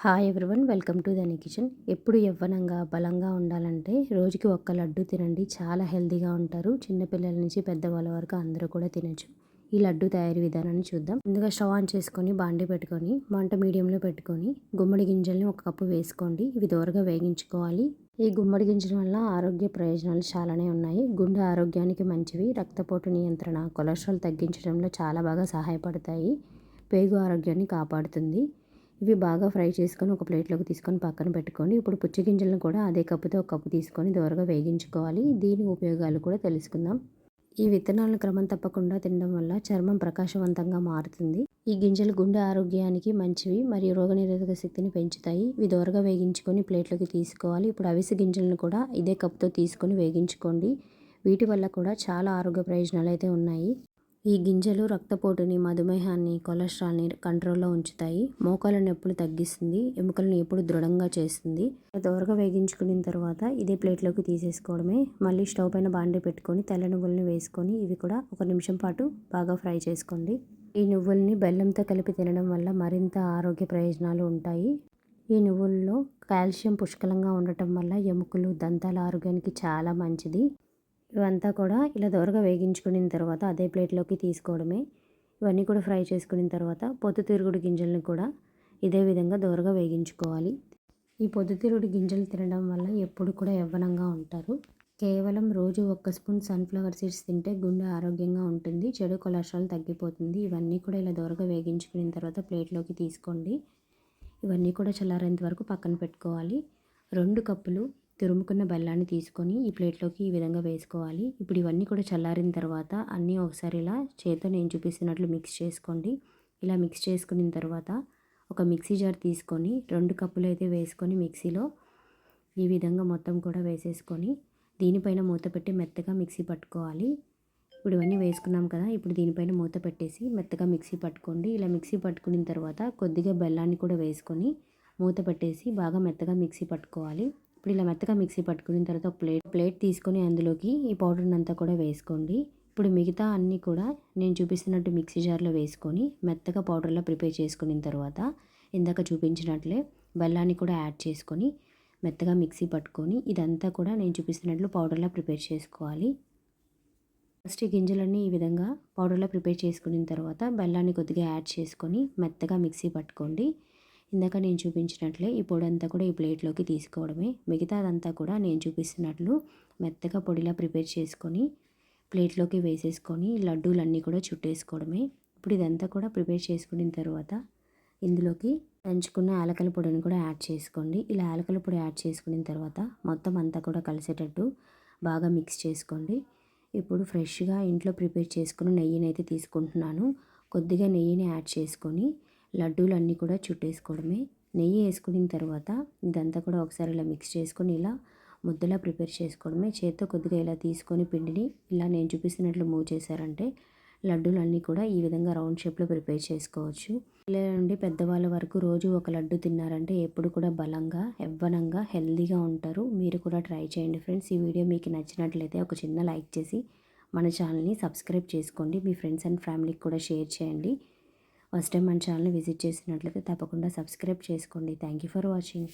Hi everyone, welcome to Dhani kitchen. ఎప్పుడు యవ్వనంగా బలంగా ఉండాలంటే రోజుకి ఒక్క లడ్డు తినండి. చాలా హెల్తీగా ఉంటారు. చిన్నపిల్లల నుంచి పెద్దవాళ్ళ వరకు అందరూ కూడా తినచ్చు. ఈ లడ్డు తయారీ విధానాన్ని చూద్దాం. ముందుగా స్టవ్ ఆన్ చేసుకొని బాండి పెట్టుకొని మంట మీడియంలో పెట్టుకొని గుమ్మడి గింజల్ని ఒక కప్పు వేసుకోండి. ఇవి దోరగా వేగించుకోవాలి. ఈ గుమ్మడి గింజల వల్ల ఆరోగ్య ప్రయోజనాలు చాలానే ఉన్నాయి. గుండె ఆరోగ్యానికి మంచివి, రక్తపోటు నియంత్రణ, కొలెస్ట్రాల్ తగ్గించడంలో చాలా బాగా సహాయపడతాయి. పేగు ఆరోగ్యాన్ని కాపాడుతుంది. ఇవి బాగా ఫ్రై చేసుకొని ఒక ప్లేట్లోకి తీసుకొని పక్కన పెట్టుకోండి. ఇప్పుడు పుచ్చగింజలను కూడా అదే కప్పుతో ఒక కప్పు తీసుకొని దోరగా వేగించుకోవాలి. దీని ఉపయోగాలు కూడా తెలుసుకుందాం. ఈ విత్తనాలను క్రమం తప్పకుండా తినడం వల్ల చర్మం ప్రకాశవంతంగా మారుతుంది. ఈ గింజలు గుండె ఆరోగ్యానికి మంచివి మరియు రోగనిరోధక శక్తిని పెంచుతాయి. ఇవి దోరగా వేగించుకొని ప్లేట్లోకి తీసుకోవాలి. ఇప్పుడు అవిసె గింజలను కూడా ఇదే కప్పుతో తీసుకొని వేగించుకోండి. వీటి వల్ల కూడా చాలా ఆరోగ్య ప్రయోజనాలు అయితే ఉన్నాయి. ఈ గింజలు రక్తపోటుని, మధుమేహాన్ని, కొలెస్ట్రాల్ని కంట్రోల్లో ఉంచుతాయి. మోకాల నొప్పులు తగ్గిస్తుంది. ఎముకలను ఎప్పుడు దృఢంగా చేస్తుంది. దోరగా వేగించుకున్న తర్వాత ఇదే ప్లేట్లోకి తీసేసుకోవడమే. మళ్ళీ స్టవ్ పైన బాండి పెట్టుకొని తెల్ల నువ్వులను వేసుకొని ఇవి కూడా ఒక నిమిషం పాటు బాగా ఫ్రై చేసుకోండి. ఈ నువ్వుల్ని బెల్లంతో కలిపి తినడం వల్ల మరింత ఆరోగ్య ప్రయోజనాలు ఉంటాయి. ఈ నువ్వుల్లో కాల్షియం పుష్కలంగా ఉండటం వల్ల ఎముకలు, దంతాల ఆరోగ్యానికి చాలా మంచిది. ఇవంతా కూడా ఇలా దోరగా వేగించుకున్న తర్వాత అదే ప్లేట్లోకి తీసుకోవడమే. ఇవన్నీ కూడా ఫ్రై చేసుకున్న తర్వాత పొద్దుతిరుగుడు గింజలను కూడా ఇదే విధంగా దోరగా వేగించుకోవాలి. ఈ పొద్దుతిరుగుడు గింజలు తినడం వల్ల ఎప్పుడు కూడా యవ్వనంగా ఉంటారు. కేవలం రోజు 1 స్పూన్ సన్ఫ్లవర్ సీడ్స్ తింటే గుండె ఆరోగ్యంగా ఉంటుంది. చెడు కొలెస్ట్రాల్ తగ్గిపోతుంది. ఇవన్నీ కూడా ఇలా దోరగా వేగించుకున్న తర్వాత ప్లేట్లోకి తీసుకోండి. ఇవన్నీ కూడా చల్లారేంత వరకు పక్కన పెట్టుకోవాలి. 2 కప్పులు తురుముకున్న బెల్లాన్ని తీసుకొని ఈ ప్లేట్లోకి ఈ విధంగా వేసుకోవాలి. ఇప్పుడు ఇవన్నీ కూడా చల్లారిన తర్వాత అన్నీ ఒకసారి ఇలా చేత్తో నేను చూపిస్తున్నట్లు మిక్స్ చేసుకోండి. ఇలా మిక్స్ చేసుకున్న తర్వాత ఒక మిక్సీ జార్ తీసుకొని 2 కప్పులు అయితే వేసుకొని మిక్సీలో ఈ విధంగా మొత్తం కూడా వేసేసుకొని దీనిపైన మూత పెట్టి మెత్తగా మిక్సీ పట్టుకోవాలి. ఇప్పుడు ఇవన్నీ వేసుకున్నాం కదా, ఇప్పుడు దీనిపైన మూత పెట్టేసి మెత్తగా మిక్సీ పట్టుకోండి. ఇలా మిక్సీ పట్టుకున్న తర్వాత కొద్దిగా బెల్లాన్ని కూడా వేసుకొని మూత పెట్టేసి బాగా మెత్తగా మిక్సీ పట్టుకోవాలి. ఇప్పుడు ఇలా మెత్తగా మిక్సీ పట్టుకున్న తర్వాత ఒక ప్లేట్ తీసుకొని అందులోకి ఈ పౌడర్ని అంతా కూడా వేసుకోండి. ఇప్పుడు మిగతా అన్నీ కూడా నేను చూపిస్తున్నట్టు మిక్సీ జార్లో వేసుకొని మెత్తగా పౌడర్లా ప్రిపేర్ చేసుకున్న తర్వాత ఇందాక చూపించినట్లే బెల్లాన్ని కూడా యాడ్ చేసుకొని మెత్తగా మిక్సీ పట్టుకొని ఇదంతా కూడా నేను చూపిస్తున్నట్లు పౌడర్లా ప్రిపేర్ చేసుకోవాలి. ఫస్ట్ ఈ గింజలన్నీ ఈ విధంగా పౌడర్లా ప్రిపేర్ చేసుకున్న తర్వాత బెల్లాన్ని కొద్దిగా యాడ్ చేసుకొని మెత్తగా మిక్సీ పట్టుకోండి. ఇందాక నేను చూపించినట్లే ఈ పొడి అంతా కూడా ఈ ప్లేట్లోకి తీసుకోవడమే. మిగతాదంతా కూడా నేను చూపిస్తున్నట్లు మెత్తగా పొడిలా ప్రిపేర్ చేసుకొని ప్లేట్లోకి వేసేసుకొని లడ్డూలన్నీ కూడా చుట్టేసుకోవడమే. ఇప్పుడు ఇదంతా కూడా ప్రిపేర్ చేసుకున్న తర్వాత ఇందులోకి దంచుకున్న యాలకల పొడిని కూడా యాడ్ చేసుకోండి. ఇలా యాలకల పొడి యాడ్ చేసుకున్న తర్వాత మొత్తం అంతా కూడా కలిసేటట్టు బాగా మిక్స్ చేసుకోండి. ఇప్పుడు ఫ్రెష్గా ఇంట్లో ప్రిపేర్ చేసుకున్న నెయ్యిని అయితే తీసుకుంటున్నాను. కొద్దిగా నెయ్యిని యాడ్ చేసుకొని లడ్డూలన్నీ కూడా చుట్టేసుకోవడమే. నెయ్యి వేసుకున్న తర్వాత ఇదంతా కూడా ఒకసారి ఇలా మిక్స్ చేసుకొని ఇలా ముద్దలా ప్రిపేర్ చేసుకోవడమే. చేత్తో కొద్దిగా ఇలా తీసుకొని పిండిని ఇలా నేను చూపిస్తున్నట్లు మూవ్ చేశారంటే లడ్డూలన్నీ కూడా ఈ విధంగా రౌండ్ షేప్లో ప్రిపేర్ చేసుకోవచ్చు. పిల్లల నుండి పెద్దవాళ్ళ వరకు రోజు ఒక లడ్డు తిన్నారంటే ఎప్పుడు కూడా బలంగా, యవ్వనంగా, హెల్తీగా ఉంటారు. మీరు కూడా ట్రై చేయండి ఫ్రెండ్స్. ఈ వీడియో మీకు నచ్చినట్లయితే ఒక చిన్న లైక్ చేసి మన ఛానల్ని సబ్స్క్రైబ్ చేసుకోండి. మీ ఫ్రెండ్స్ అండ్ ఫ్యామిలీకి కూడా షేర్ చేయండి. ఫస్ట్ టైం మన ఛానల్ని విజిట్ చేసినట్లయితే తప్పకుండా సబ్స్క్రైబ్ చేసుకోండి. Thank you for watching.